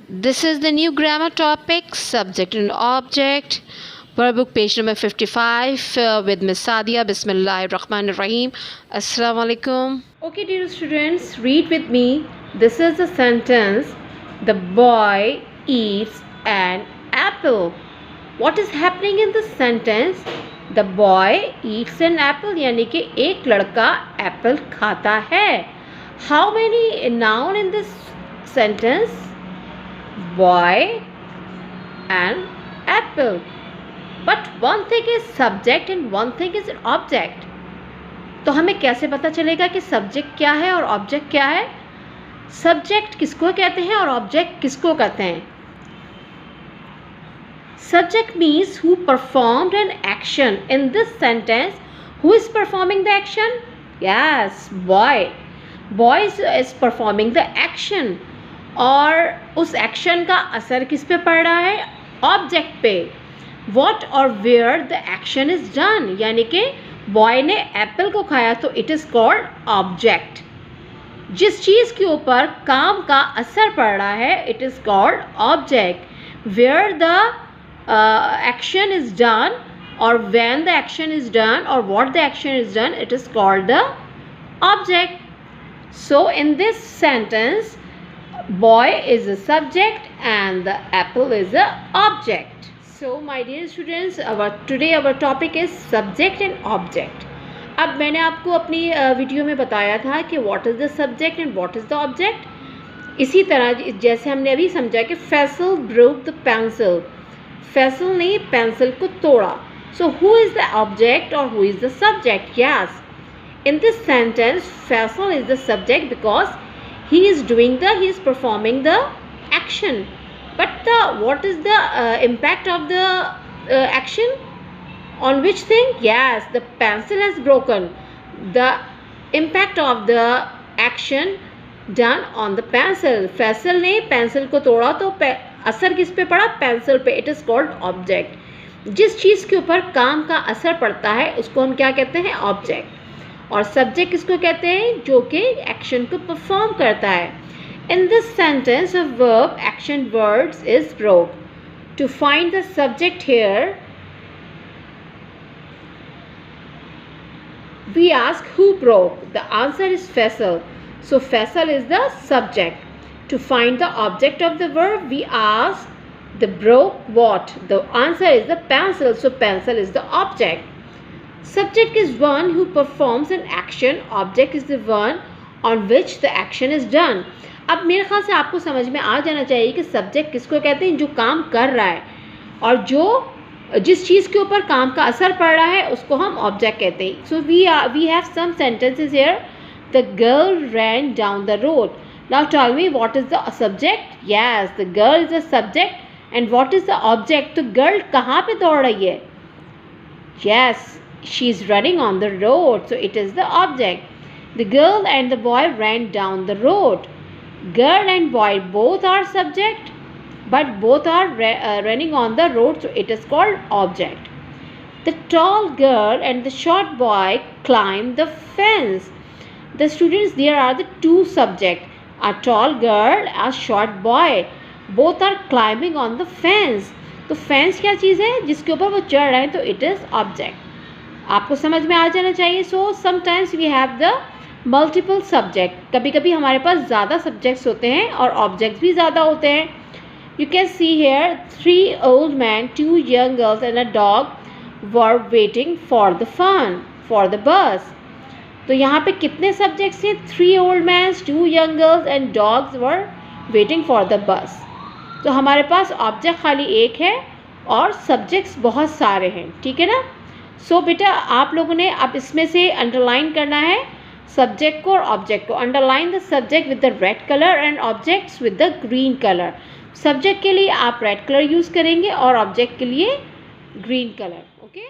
This is the new grammar topic, subject and object. Workbook page number 55 with Miss Sadia. Bismillahir Rahmanir Rahim. Assalamu alaikum. Okay, dear students, read with me. This is the sentence. The boy eats an apple. What is happening in this sentence? The boy eats an apple. यानी कि एक लड़का Apple खाता है. How many noun in this sentence? Boy and apple. But one thing is subject and one thing is object. तो हमें कैसे पता चलेगा कि सब्जेक्ट क्या है और ऑब्जेक्ट क्या है? सब्जेक्ट किसको कहते हैं और ऑब्जेक्ट किसको कहते हैं? Subject means who performed an action. In this sentence, who is performing the action? Yes, boy. Boy is performing the action. और उस एक्शन का असर किस पे पड़ रहा है? ऑब्जेक्ट पे. What or where the action is done. यानी कि बॉय ने एप्पल को खाया तो इट इज़ कॉल्ड ऑब्जेक्ट. जिस चीज़ के ऊपर काम का असर पड़ रहा है it is called object. Where the action is done or when the action is done or what the action is done, it is called the object. So in this sentence, boy is a subject and the apple is a object. So my dear students, today our topic is subject and object. अब मैंने आपको अपनी video में बताया था कि what is the subject and what is the object. इसी तरह जैसे हमने अभी समझा कि Faisal broke the pencil. Faisal ने पेंसिल को तोड़ा. So who is the object or who is the subject? Yes. In this sentence, Faisal is the subject because he is performing the action. But what is the impact of the action? On which thing? Yes, the pencil has broken. The impact of the action done on the pencil. Faisal ने pencil को तोड़ा तो असर किस पे पड़ा? Pencil पे. It is called object. जिस चीज़ के ऊपर काम का असर पड़ता है उसको हम क्या कहते हैं? ऑब्जेक्ट. और सब्जेक्ट किसको कहते हैं? जो कि एक्शन को परफॉर्म करता है. In this sentence a verb action words is broke. To find the subject here we ask who broke. The answer is Faisal. So Faisal is the subject. To find the object of the verb, we ask the broke what? The answer is the pencil. So pencil is the object. Subject is one who performs an action. Object is the one on which the action is done. अब मेरे ख्याल से आपको समझ में आ जाना चाहिए कि सब्जेक्ट किसको कहते हैं? जो काम कर रहा है और जो जिस चीज़ के ऊपर काम का असर पड़ रहा है उसको हम ऑब्जेक्ट कहते हैं. So we have some sentences here. The girl ran down the road. Now tell me what is the subject? Yes, the girl is the subject and what is the object? तो girl कहाँ पे दौड़ रही है? Yes, she is running on the road. So it is the object. The girl and the boy ran down the road. Girl and boy both are subject, but both are running on the road, so it is called object. The tall girl and the short boy climb the fence. The students, there are the two subject, a tall girl, a short boy. Both are climbing on the fence. तो fence क्या चीज़ है? जिसके ऊपर वो चढ़ रहे हैं तो it is object. आपको समझ में आ जाना चाहिए. So sometimes we have the multiple subject. कभी कभी हमारे पास ज़्यादा सब्जेक्ट्स होते हैं और ऑब्जेक्ट्स भी ज़्यादा होते हैं. You can see here 3 old men, 2 young girls and a dog were waiting for the bus. तो यहाँ पे कितने सब्जेक्ट्स हैं? 3 old men, 2 young girls and dogs were waiting for the bus. तो हमारे पास ऑब्जेक्ट खाली एक है और सब्जेक्ट्स बहुत सारे हैं. ठीक है ना? सो बेटा आप लोगों ने अब इसमें से अंडरलाइन करना है सब्जेक्ट को और ऑब्जेक्ट को. Underline the subject with the red colour and objects with the green colour. Subject के लिए आप रेड कलर यूज़ करेंगे और ऑब्जेक्ट के लिए ग्रीन कलर. ओके.